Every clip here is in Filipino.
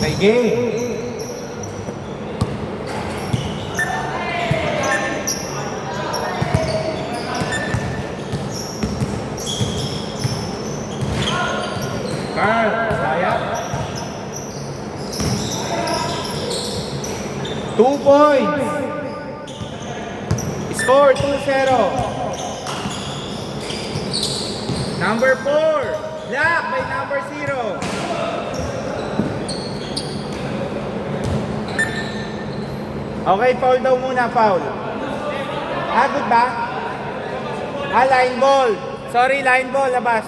Okay, game. Carl, saya. 2 points. Score 2-0. Number 4. Lock by number 0. Okay, foul daw muna, foul. Good ba? Line ball. Sorry, line ball, labas.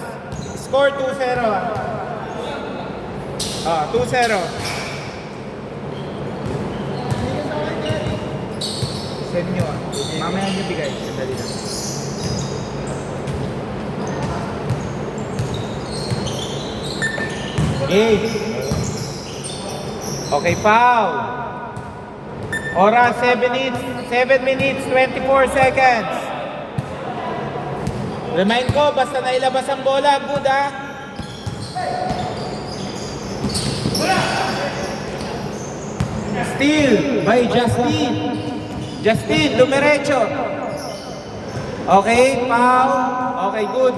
Score 2-0. 2-0. Send nyo mamaya nyo bigay. Sandali lang. Okay. Okay, foul. Oras 7 minutes 24 seconds. Remind ko, basta nailabas ang bola, good ha? Steal by Justin. Justin, dumiretso. Okay, foul. Okay, good.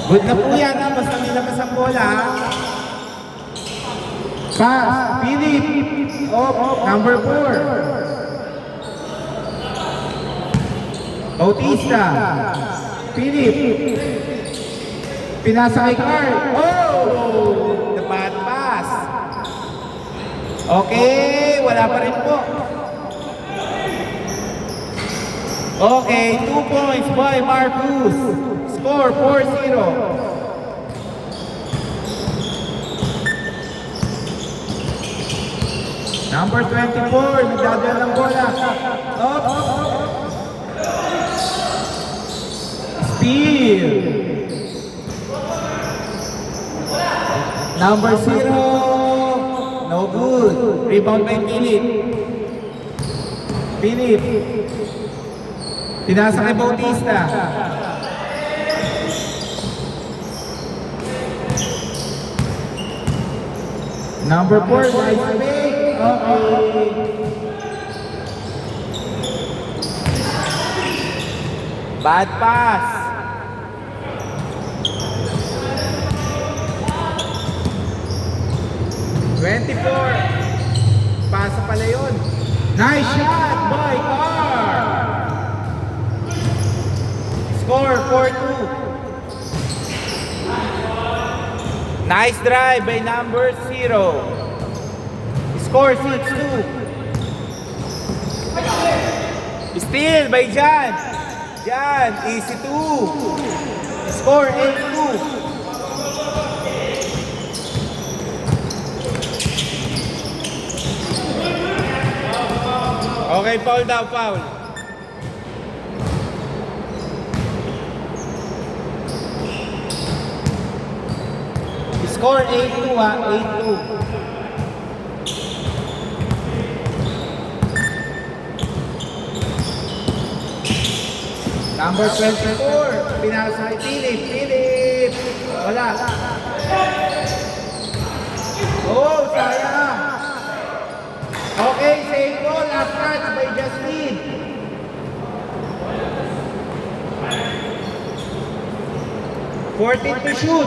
Good na po yan ha, basta nailabas ang bola ha? Pass, Philip. Number 4. Bautista. Philip. Pinasa kay Carl. The bad pass. Okay, wala pa rin po. Okay, 2 points by Marcus. Score 4-0. Number 24, nagdadala ng bola. Steal. Number 0, no good. Rebound by Philip. Pinasa kay Bautista. Number 4, nice pick. Okay. Bad pass. Pasa pala yun. Nice shot by Carl. Score 4-2. Nice drive by number 0. Score 6-2. Steal by Jan. Easy 2. Score 8-2. Okay, foul daw, foul. Score 8-2 ha, 8-2. Number 24, pinasa kay Philip. Wala. Sayang. Okay, same goal, last touch by Justin. $14 to shoot.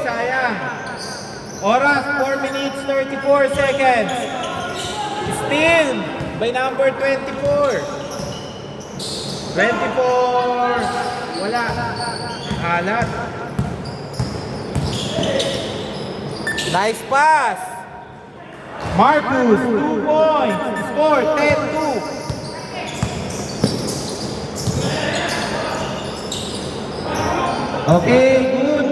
Sayang. Oras, 4 minutes, 34 seconds. Steal by number 24. 24. Wala. Halat. Nice pass. Marcus, 2 points. Score, 10-2. Okay, good.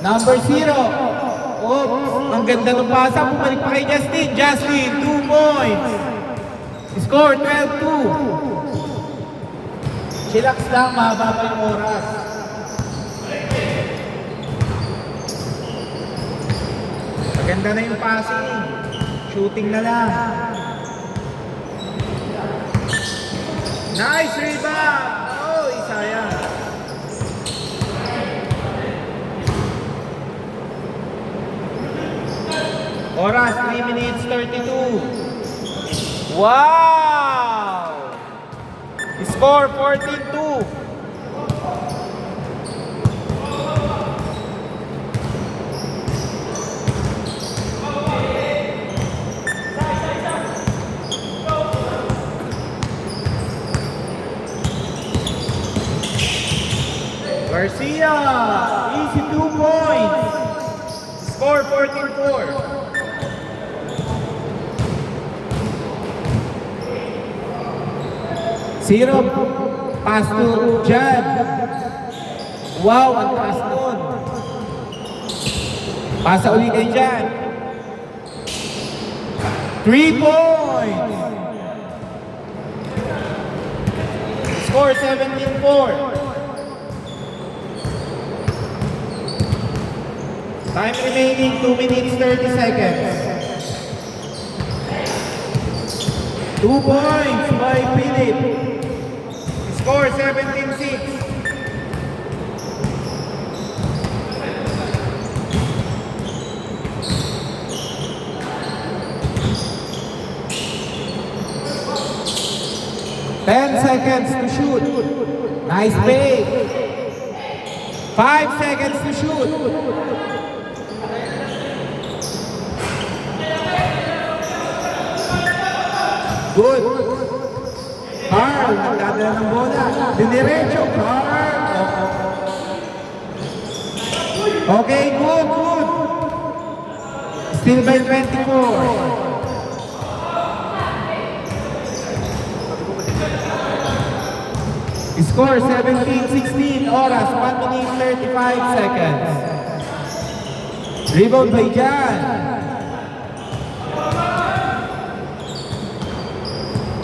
Number 0. Ang ganda ng pasa. Bumalik pa kay Justin, 2 points. Score, 12-2. Chillax lang, mahaba pa yung oras. Maganda na yung passing. Shooting na lang. Nice rebound! Oh, sayang. Oras, 3 minutes 32. Wow! Score 14-2. Garcia, easy 2 points. Score 14-4. Zero, pass to Jan. Wow, ang pass nun. Pasa ulit kay Jan. 3 points. Score 17-4. Time remaining 2 minutes 30 seconds. 2 points by Philip. Score 17-6. Ten seconds to shoot. Nice fake. 5 seconds to shoot. Good. Carl, nagdadala ng bola. Diniretso, Carl. Okay, good, good. Still by 24. Score 17-16. Oras, 1 minute 35 seconds. Rebound by Jan.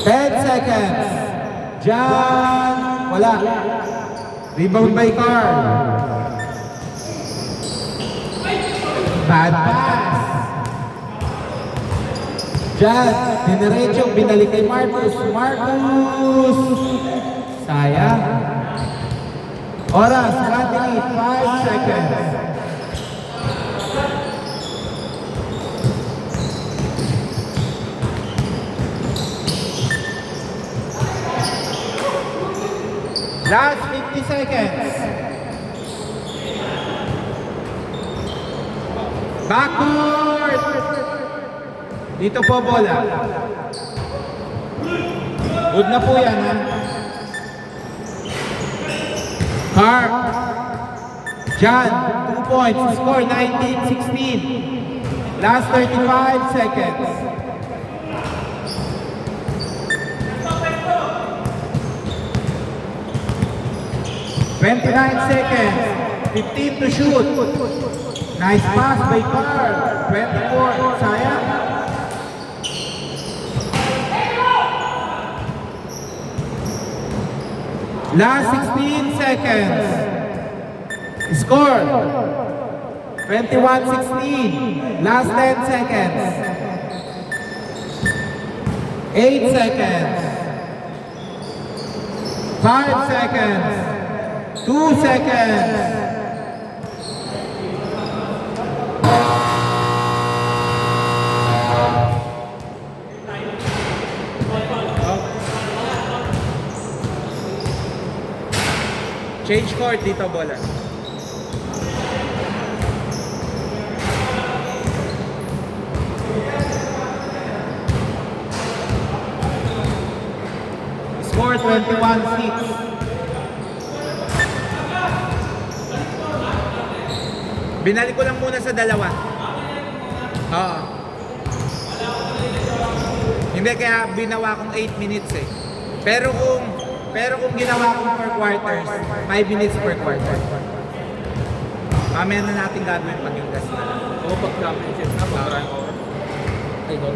10 seconds. Jan. Wala. Rebound by Carl. Bad pass. Jan. Diniretso. Binalik kay Marcus. Marcus. Sayang. Oras. 1 minute 5 seconds. Last 50 seconds. Backward. Dito po bola. Good na po yan, ha? Carl. Jan, 2 points. Score 19-16. Last 35 seconds. $29 seconds. 15 to shoot. Nice pass by Carl. 24. Sayang. Last 16 seconds. Score. 21-16. Last 10 seconds. 8 seconds. 5 seconds. 2 seconds. Change court dito bola. Score 21-6. Binalik ko lang muna sa dalawa. Oo. Hindi, kaya binawa kong 8 minutes eh. Pero kung ginawa kong per quarters, 5 minutes per quarter. Mamaya na natin gagawin pag yung gas na. Oo, pag championship na, pag maraming oras. Ay, no.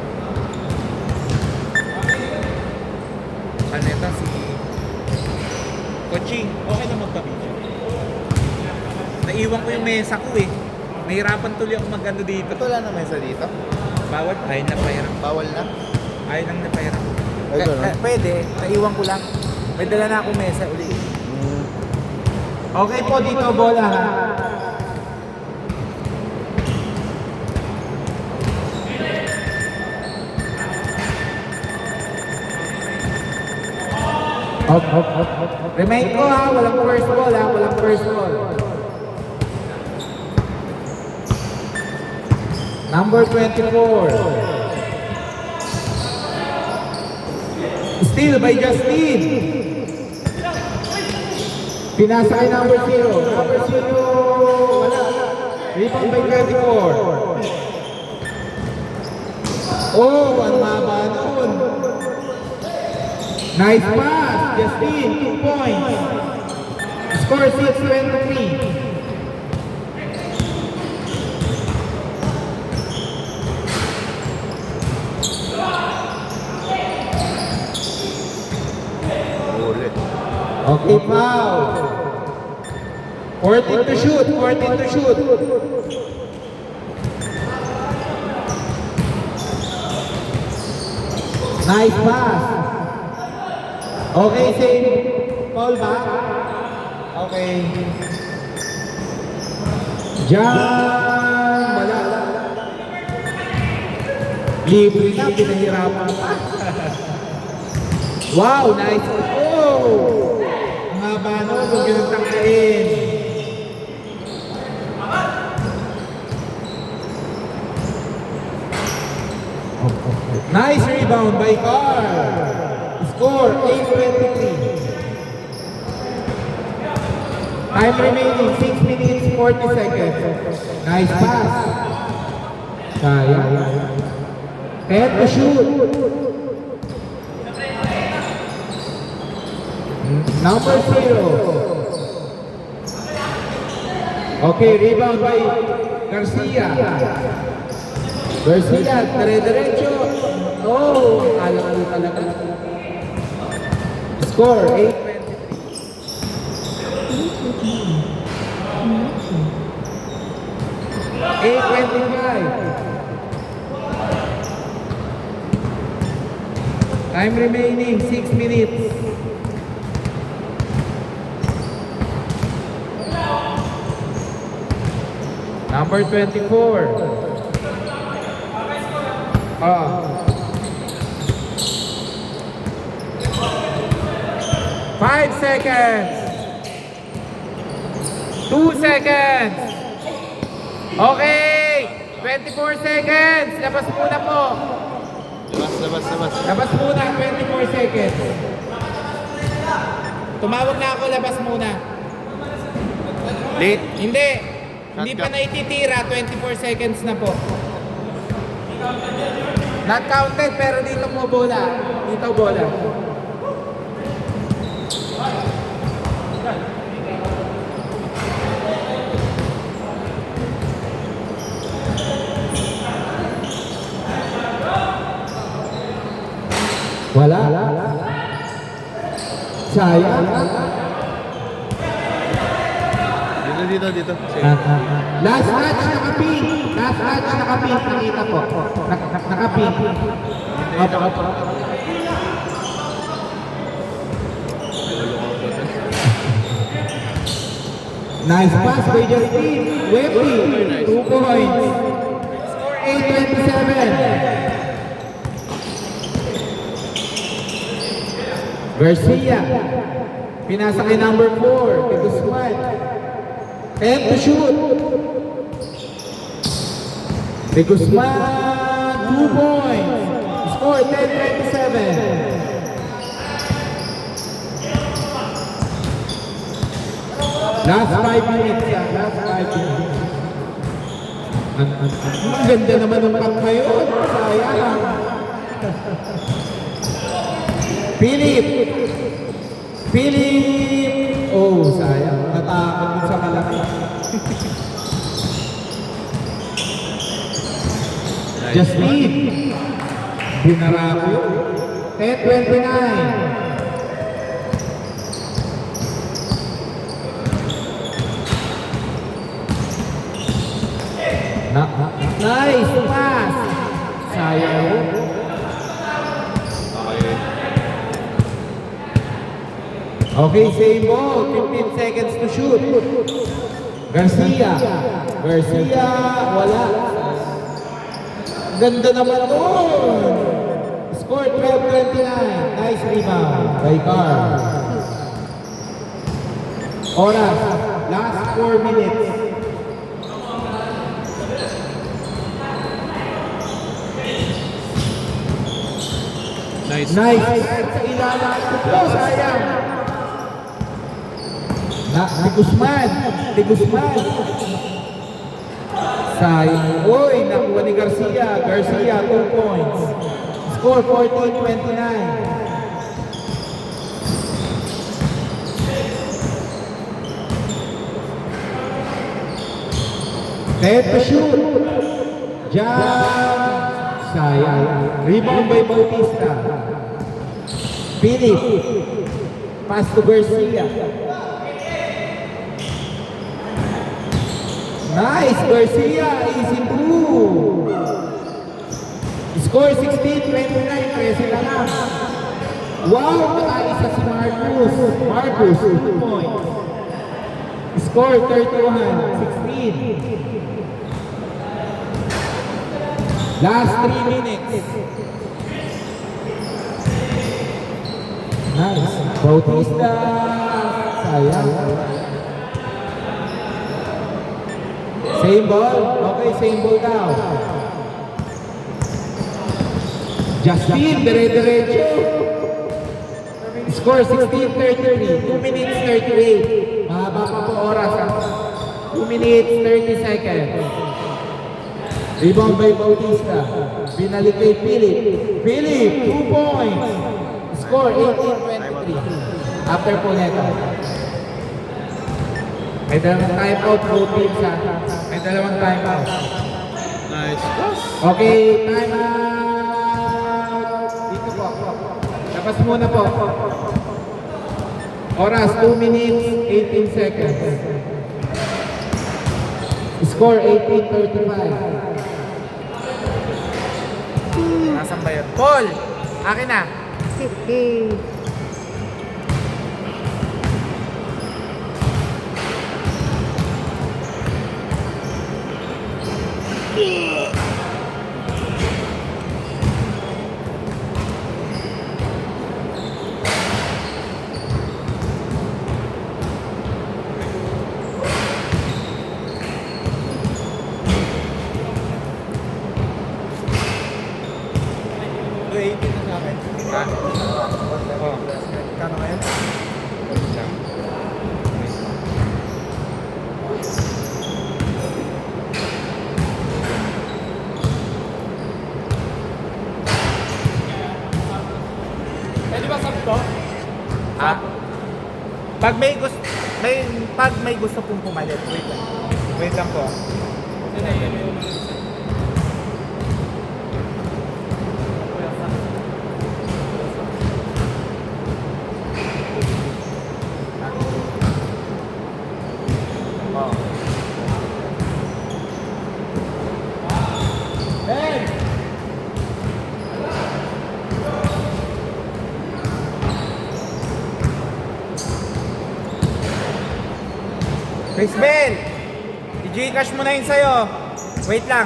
Kaneta si Coaching. Okay na magpa-video. Naiwan ko yung mesa ko eh. Nahirapan tuloy ako mag-ano dito. Ba't wala na mesa dito? Bawal. Ayaw na pahiram. Bawal na? Ayaw lang na pahiram. Ay, gano'n? Pwede. Naiwan ko lang. May dala na akong mesa uli. Okay po dito, bola ha. Remind ko ha, walang first ball ha, walang first ball. Number 24. Steal by Justin. Pinasa kay number 0. Number 0, wala. Rebound by 34. Oh, ang haba nun. Nice pass, Justin, 2 points. Score 6-23. Okay, foul. 14 to shoot, 14 to shoot. Nice pass. Okay, same. Foul ba? Okay. Diyan, wala. Libre na, pinahirapan pa. Wow, nice. Oh! Ang haba nun, huwag yun ang tangkain. Nice rebound by Carl. Score 8-23. Time remaining 6 minutes 40 seconds. Nice pass. Sayang. Head to shoot. Number 0. Okay, rebound by Garcia. Garcia, dire-diretso. Oh, alam ko talaga. Score 8-25. Time remaining 6 minutes. Number 24. 5 seconds. 2 seconds. Okay. 24 seconds. Labas muna po. Labas. Labas muna. 24 seconds. Tumawag na ako. Labas muna. Late. Hindi. Hindi pa na ititira. 24 seconds na po. Not counted, pero dito mo bola. Dito bola. Wala. Sayang. Dito. Last match nakapin. Last match nakapin. Nakita ko. Nakapin. Opo. Nice pass by Justin. Webby. 2 points. Score 8-27. Garcia. Pinasa kay number 4. Kay Guzman. And to shoot. Kay Guzman. 2 points. Score 10-27. Last 5 minutes. Last 5 minutes. Ang ganda naman ng pack ngayon. Sayang. Philip. Oh, sayang. Natakot din sa malaki. Justin. Binarako. 10-29. Nice pass. Sayang. Okay. Okay, same ball. 15 seconds to shoot. Garcia. Garcia, wala. Ganda naman nun. Score 12-29. Nice rebound by Carl. Oras. Last 4 minutes. Nice. Nice. Sa ilalim. Oh, sayang. Di Guzman. Di Guzman. Sayang. Uy, nakuha ni Garcia. Garcia, 2 points. Score 14-29. Set to shoot. Jump. Sayang. Rebound by Bautista. Philip. Pass to Garcia. Nice, Garcia. Easy two. Score 16-29. 13 na lang. Wow, nakaisa si Marcus. Marcus, 2 points. Score 31-16. Last 3 minutes. Nice. Bautista. Sayang. Same ball? Okay, same ball daw. Justin, dire-diretso. Score 16-33. 2 minutes 38. Mahaba pa po oras. 2 minutes 30 seconds. Rebound by Bautista. Binalik kay Philip. Philip, 2 points. Score 18-23. After po neto. May dalawang timeout, both teams ha. May dalawang timeout. Nice. Okay, timeout. Dito po. Labas muna po. Oras, 2 minutes, 18 seconds. Score 18-35. Nasaan ba yun? Paul! Akin na! Kano ngayon? Pwede ba sabi ko? Pag may gusto pong pumalit, wait lang. Wait lang po. Chris Bell! I-Gcash mo na yun sa'yo. Wait lang.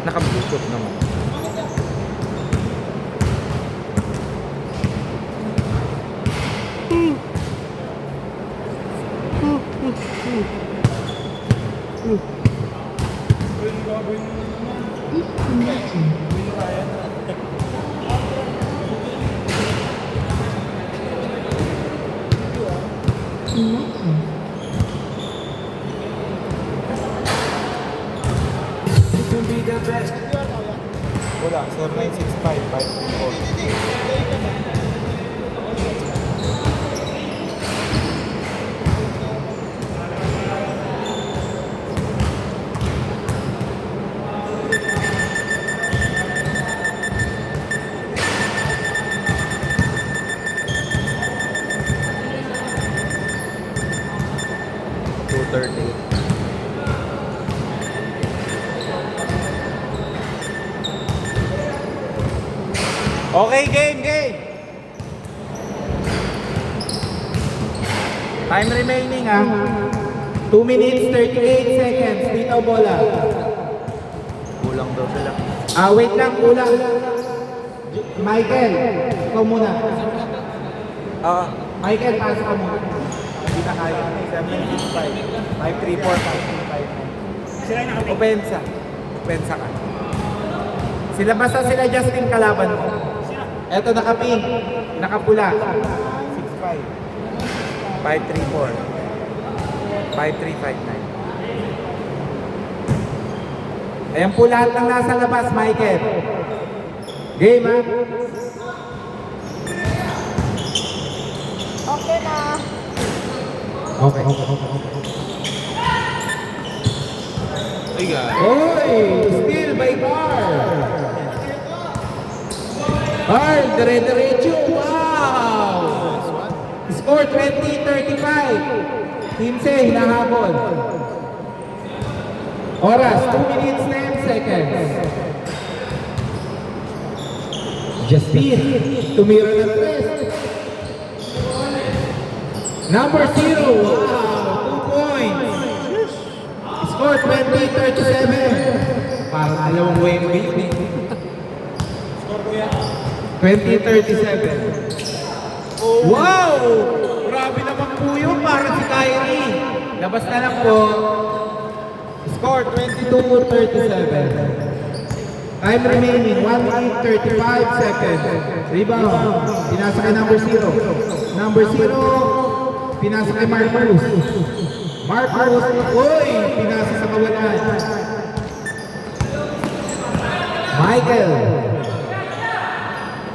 Naka-bluetooth naman. Wala, 7965-524. Okay, game. Time remaining 2 minutes 38 seconds. Dito bola. Kulang daw sila. Wait lang, kulang. Michael, ikaw muna. Michael, pass ka muna. Hindi na kaya. 765. 534, 535. Opensa. Opensa ka. Sila basta sila Justin kalaban mo. Eto naka-pink, nakapula. 65. 534. 5359. Ayan po lahat ng nasa labas, Michael. Game, ha? Okay na. Okay. Ay, guys. Oy! Steal by Carl! Carl, dire-diretso! Wow! Score 20-35. Team C, hinahabol. Oras, 2 minutes 10 seconds. Justin, tumira ng tres. Number 0, wow! 2 points. Score 20-37. Parang dalawang Wemby yun eh. Score ko yan. 20-37. Wow! Grabe naman po yun, parang si Kyrie. Labas na lang po. Score 22-37. Time remaining 1 minute 35 seconds. Rebound. Pinasa kay number 0. Number 0. Pinasa kay Marcus. Marcus. Uy! Pinasa sa kawalan. Michael.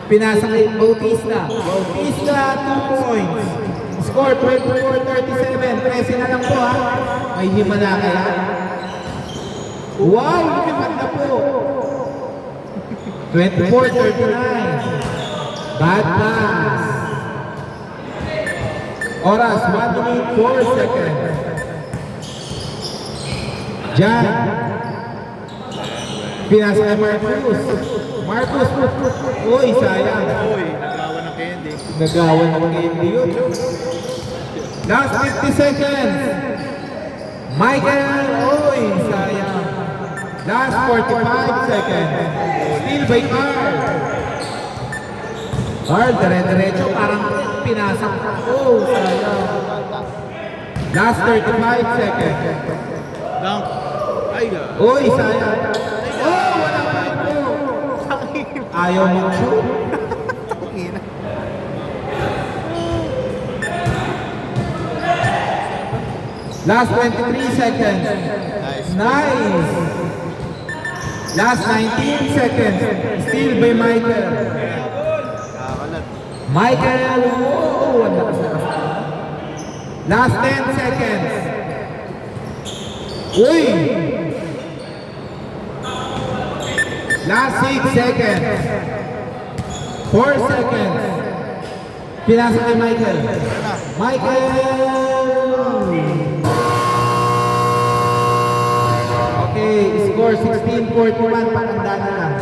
Pinasa kay Bautista. Bautista, 2 points. Score 24-37. 13 na lang po ha. May himala kaya. Wow! Lipat na po. 24-39. Bad pass. Oras, 1 minute 4 seconds. Jan. Pinasa kay Marcus. Marcus. Uy, sayang. Uy, nagawa ng candy. Nagawan ng candy yun. Last 50 seconds. Michael. Uy, sayang. Last 45 seconds. Steal by Carl. Carl, dire-diretso. Parang pinasa. Oh, sayang. Last 35 seconds. Dunk. Ay, guys. Uy, sayang. Oh, wala pa ito. Ayaw mag-shoot. Last 23 seconds. Nice. Last 19 seconds. Steal by Michael. Nakakalat. Michael. Oh, ang lakas na kasi. Last 10 seconds. Uy. Last 6 seconds. 4 seconds. Pinasa kay Michael. Michael. Okay, score 16-41, patanda na.